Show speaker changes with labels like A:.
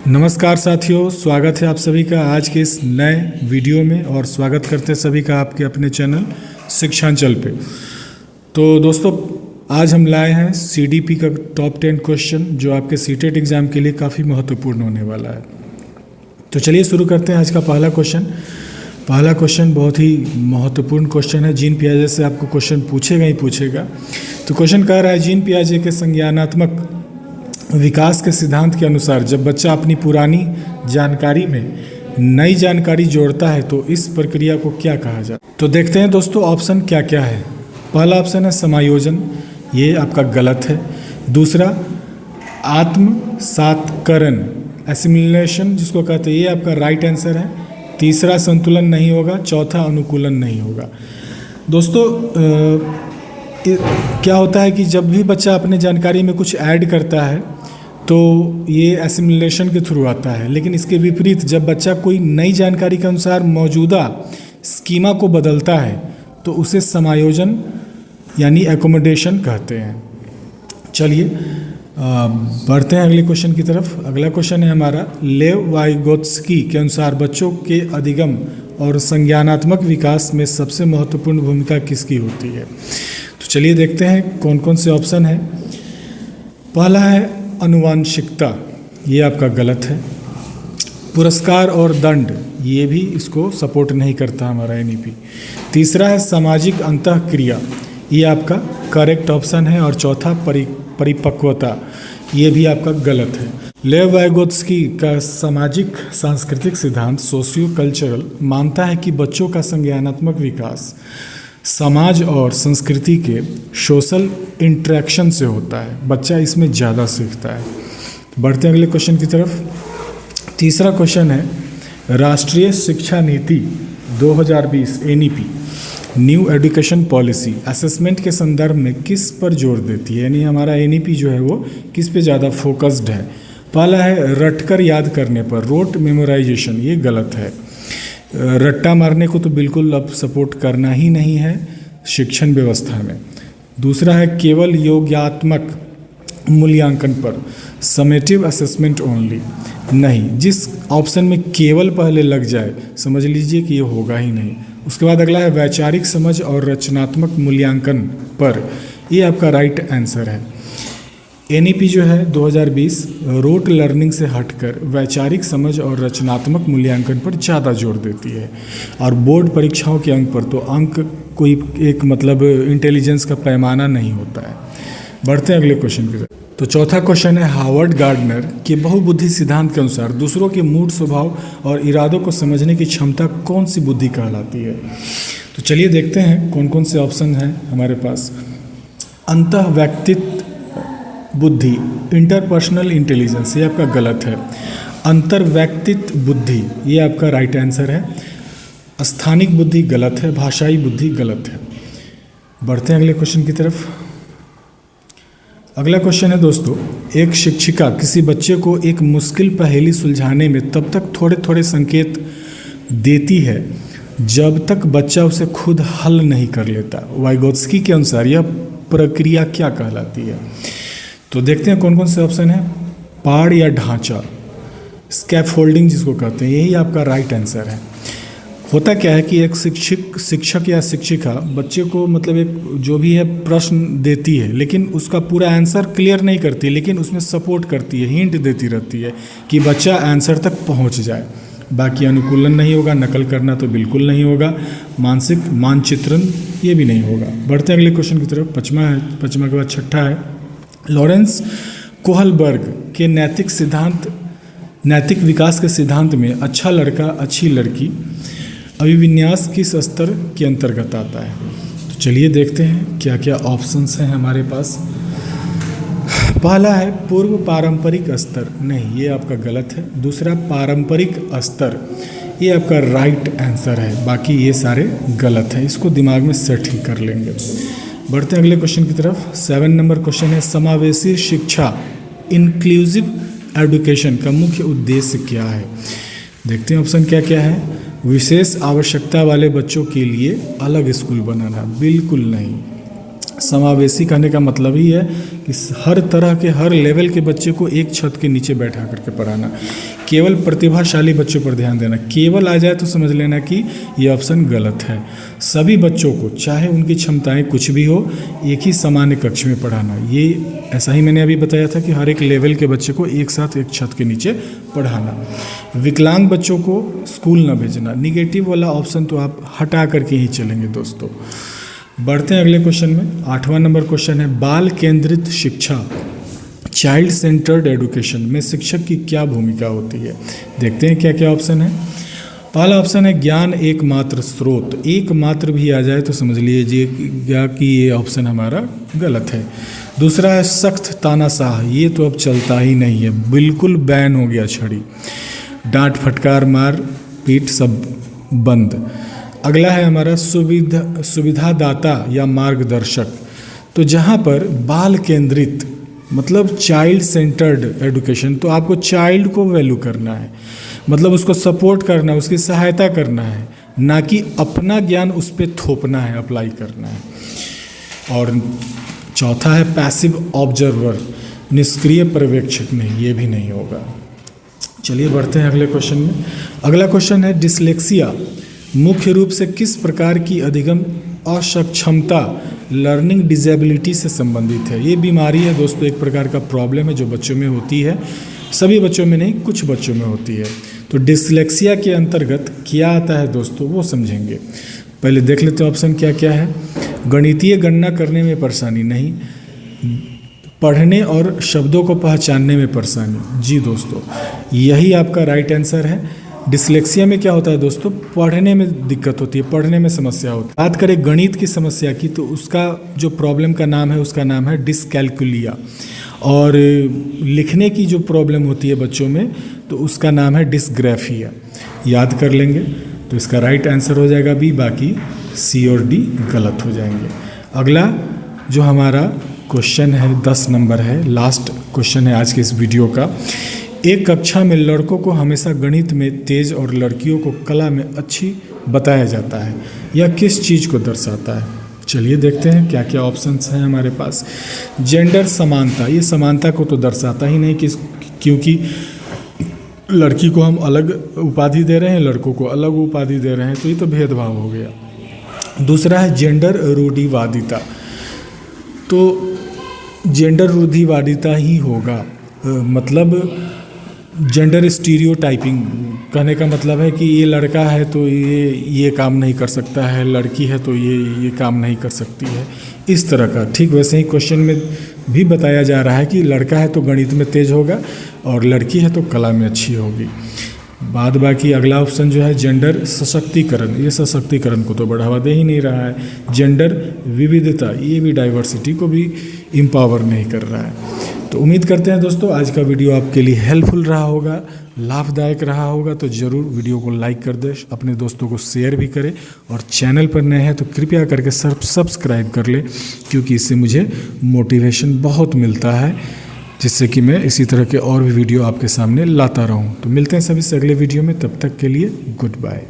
A: नमस्कार साथियों, स्वागत है आप सभी का आज के इस नए वीडियो में और स्वागत करते हैं सभी का आपके अपने चैनल शिक्षांचल पे। तो दोस्तों, आज हम लाए हैं सीडीपी का टॉप 10 क्वेश्चन जो आपके सीटेट एग्ज़ाम के लिए काफ़ी महत्वपूर्ण होने वाला है। तो चलिए शुरू करते हैं आज का पहला क्वेश्चन बहुत ही महत्वपूर्ण क्वेश्चन है। जीन पियाजे से आपको क्वेश्चन पूछेगा ही पूछेगा। तो क्वेश्चन कह रहा है, जीन पियाजे के संज्ञानात्मक विकास के सिद्धांत के अनुसार जब बच्चा अपनी पुरानी जानकारी में नई जानकारी जोड़ता है तो इस प्रक्रिया को क्या कहा जाता है। तो देखते हैं दोस्तों ऑप्शन क्या क्या है। पहला ऑप्शन है समायोजन, ये आपका गलत है। दूसरा आत्मसात्करण, एसिमिलेशन जिसको कहते हैं, ये आपका राइट आंसर है। तीसरा संतुलन नहीं होगा। चौथा अनुकूलन नहीं होगा। दोस्तों क्या होता है कि जब भी बच्चा अपने जानकारी में कुछ ऐड करता है तो ये एसिमिलेशन के थ्रू आता है, लेकिन इसके विपरीत जब बच्चा कोई नई जानकारी के अनुसार मौजूदा स्कीमा को बदलता है तो उसे समायोजन यानी एकोमोडेशन कहते हैं। चलिए बढ़ते हैं अगले क्वेश्चन की तरफ। अगला क्वेश्चन है हमारा, लेव वाइगोत्स्की के अनुसार बच्चों के अधिगम और संज्ञानात्मक विकास में सबसे महत्वपूर्ण भूमिका किसकी होती है। तो चलिए देखते हैं कौन कौन से ऑप्शन है। पहला है अनुवांशिकता, ये आपका गलत है। पुरस्कार और दंड, ये भी इसको सपोर्ट नहीं करता हमारा एनईपी। तीसरा है सामाजिक अंतःक्रिया, ये आपका करेक्ट ऑप्शन है। और चौथा परिपक्वता, ये भी आपका गलत है। लेव वाइगोत्स्की का सामाजिक सांस्कृतिक सिद्धांत सोशियो कल्चरल मानता है कि बच्चों का संज्ञानात्मक विकास समाज और संस्कृति के सोशल इंटरेक्शन से होता है। बच्चा इसमें ज़्यादा सीखता है। बढ़ते हैं अगले क्वेश्चन की तरफ। तीसरा क्वेश्चन है, राष्ट्रीय शिक्षा नीति 2020 NEP new education policy assessment के संदर्भ में किस पर जोर देती है, यानी हमारा एनईपी जो है वो किस पे ज़्यादा फोकस्ड है। पहला है रटकर याद करने पर, रोट मेमोराइजेशन, ये गलत है। रट्टा मारने को तो बिल्कुल अब सपोर्ट करना ही नहीं है शिक्षण व्यवस्था में। दूसरा है केवल योग्यात्मक मूल्यांकन पर, समेटिव असेसमेंट ओनली, नहीं। जिस ऑप्शन में केवल पहले लग जाए समझ लीजिए कि ये होगा ही नहीं। उसके बाद अगला है वैचारिक समझ और रचनात्मक मूल्यांकन पर, ये आपका राइट आंसर है। एनईपी जो है 2020 रोट लर्निंग से हटकर वैचारिक समझ और रचनात्मक मूल्यांकन पर ज़्यादा जोर देती है। और बोर्ड परीक्षाओं के अंक पर तो अंक कोई एक मतलब इंटेलिजेंस का पैमाना नहीं होता है। बढ़ते हैं अगले क्वेश्चन की तरफ। तो चौथा क्वेश्चन है, हार्वर्ड गार्डनर के बहुबुद्धि सिद्धांत के अनुसार दूसरों के मूड, स्वभाव और इरादों को समझने की क्षमता कौन सी बुद्धि कहलाती है। तो चलिए देखते हैं कौन कौन से ऑप्शन हैं हमारे पास। अंतःव्यक्तित्व बुद्धि, इंटरपर्सनल इंटेलिजेंस, ये आपका गलत है। अंतर्व्यक्तित्व बुद्धि, ये आपका राइट आंसर है। स्थानिक बुद्धि गलत है। भाषाई बुद्धि गलत है। बढ़ते हैं अगले क्वेश्चन की तरफ। अगला क्वेश्चन है दोस्तों, एक शिक्षिका किसी बच्चे को एक मुश्किल पहेली सुलझाने में तब तक थोड़े थोड़े संकेत देती है जब तक बच्चा उसे खुद हल नहीं कर लेता। वाइगोत्स्की के अनुसार यह प्रक्रिया क्या कहलाती है। तो देखते हैं कौन कौन से ऑप्शन है। पाड़ या ढांचा, स्कैफोल्डिंग जिसको कहते हैं, यही आपका राइट आंसर है। होता क्या है कि एक शिक्षक या शिक्षिका बच्चे को मतलब एक जो भी है प्रश्न देती है, लेकिन उसका पूरा आंसर क्लियर नहीं करती, लेकिन उसमें सपोर्ट करती है, हिंट देती रहती है कि बच्चा आंसर तक पहुंच जाए। बाकी अनुकूलन नहीं होगा, नकल करना तो बिल्कुल नहीं होगा, मानसिक मानचित्रण ये भी नहीं होगा। बढ़ते हैं अगले क्वेश्चन की तरफ। पचमा के बाद छठा है, लॉरेंस कोहलबर्ग के नैतिक विकास के सिद्धांत में अच्छा लड़का अच्छी लड़की अभिविन्यास किस स्तर के अंतर्गत आता है। तो चलिए देखते हैं क्या क्या ऑप्शंस हैं हमारे पास। पहला है पूर्व पारंपरिक स्तर, नहीं ये आपका गलत है। दूसरा पारंपरिक स्तर, ये आपका राइट आंसर है। बाकी ये सारे गलत हैं, इसको दिमाग में सेट ही कर लेंगे। बढ़ते हैं अगले क्वेश्चन की तरफ। 7 नंबर क्वेश्चन है, समावेशी शिक्षा इंक्लूसिव एजुकेशन का मुख्य उद्देश्य क्या है। देखते हैं ऑप्शन क्या क्या है। विशेष आवश्यकता वाले बच्चों के लिए अलग स्कूल बनाना, बिल्कुल नहीं। समावेशी कहने का मतलब ही है कि हर तरह के, हर लेवल के बच्चे को एक छत के नीचे बैठा करके पढ़ाना। केवल प्रतिभाशाली बच्चों पर ध्यान देना, केवल आ जाए तो समझ लेना कि ये ऑप्शन गलत है। सभी बच्चों को, चाहे उनकी क्षमताएं कुछ भी हो, एक ही सामान्य कक्ष में पढ़ाना। ये ऐसा ही मैंने अभी बताया था कि हर एक लेवल के बच्चे को एक साथ एक छत के नीचे पढ़ाना। विकलांग बच्चों को स्कूल न भेजना, निगेटिव वाला ऑप्शन तो आप हटा करके ही चलेंगे दोस्तों। बढ़ते हैं अगले क्वेश्चन में। 8वां नंबर क्वेश्चन है, बाल केंद्रित शिक्षा, चाइल्ड सेंटर्ड एजुकेशन में शिक्षक की क्या भूमिका होती है। देखते हैं क्या क्या ऑप्शन है। पहला ऑप्शन है ज्ञान एकमात्र स्रोत, एकमात्र भी आ जाए तो समझ लीजिएगा कि ये ऑप्शन हमारा गलत है। दूसरा है सख्त तानाशाह, ये तो अब चलता ही नहीं है, बिल्कुल बैन हो गया, छड़ी डांट फटकार मार पीट सब बंद। अगला है हमारा सुविधादाता या मार्गदर्शक, तो जहाँ पर बाल केंद्रित मतलब चाइल्ड सेंटर्ड एजुकेशन, तो आपको चाइल्ड को वैल्यू करना है, मतलब उसको सपोर्ट करना है, उसकी सहायता करना है, ना कि अपना ज्ञान उस पर थोपना है, अप्लाई करना है। और चौथा है पैसिव ऑब्जर्वर, निष्क्रिय पर्यवेक्षक, नहीं, ये भी नहीं होगा। चलिए बढ़ते हैं अगले क्वेश्चन में। अगला क्वेश्चन है डिसलेक्सिया मुख्य रूप से किस प्रकार की अधिगम अक्षमता लर्निंग डिजेबिलिटी से संबंधित है। ये बीमारी है दोस्तों, एक प्रकार का प्रॉब्लम है जो बच्चों में होती है, सभी बच्चों में नहीं, कुछ बच्चों में होती है। तो डिसलेक्सिया के अंतर्गत क्या आता है दोस्तों, वो समझेंगे। पहले देख लेते हैं ऑप्शन क्या क्या है। गणितीय गणना करने में परेशानी, नहीं। पढ़ने और शब्दों को पहचानने में परेशानी, जी दोस्तों यही आपका राइट आंसर है। डिसलेक्सिया में क्या होता है दोस्तों, पढ़ने में दिक्कत होती है, पढ़ने में समस्या होती है। बात करें गणित की समस्या की, तो उसका जो प्रॉब्लम का नाम है, उसका नाम है डिसकैलकुलिया। और लिखने की जो प्रॉब्लम होती है बच्चों में, तो उसका नाम है डिसग्राफिया। याद कर लेंगे तो इसका राइट आंसर हो जाएगा बी, बाकी सी और डी गलत हो जाएंगे। अगला जो हमारा क्वेश्चन है 10 नंबर है, लास्ट क्वेश्चन है आज के इस वीडियो का। एक कक्षा में लड़कों को हमेशा गणित में तेज और लड़कियों को कला में अच्छी बताया जाता है, यह किस चीज़ को दर्शाता है। चलिए देखते हैं क्या क्या ऑप्शंस हैं हमारे पास। जेंडर समानता, ये समानता को तो दर्शाता ही नहीं, क्योंकि लड़की को हम अलग उपाधि दे रहे हैं, लड़कों को अलग उपाधि दे रहे हैं, तो ये तो भेदभाव हो गया। दूसरा है जेंडर रूढ़िवादिता, तो जेंडर रूढ़िवादिता ही होगा, मतलब जेंडर स्टीरियोटाइपिंग कहने का मतलब है कि ये लड़का है तो ये काम नहीं कर सकता है, लड़की है तो ये काम नहीं कर सकती है, इस तरह का। ठीक वैसे ही क्वेश्चन में भी बताया जा रहा है कि लड़का है तो गणित में तेज होगा और लड़की है तो कला में अच्छी होगी। बाद बाकी अगला ऑप्शन जो है जेंडर सशक्तिकरण, ये सशक्तिकरण को तो बढ़ावा दे ही नहीं रहा है। जेंडर विविधता, ये भी डाइवर्सिटी को भी एम्पावर नहीं कर रहा है। तो उम्मीद करते हैं दोस्तों आज का वीडियो आपके लिए हेल्पफुल रहा होगा, लाभदायक रहा होगा। तो ज़रूर वीडियो को लाइक कर दें, अपने दोस्तों को शेयर भी करें, और चैनल पर नए हैं तो कृपया करके सब्सक्राइब कर लें, क्योंकि इससे मुझे मोटिवेशन बहुत मिलता है, जिससे कि मैं इसी तरह के और भी वीडियो आपके सामने लाता रहूं। तो मिलते हैं सभी से अगले वीडियो में, तब तक के लिए गुड बाय।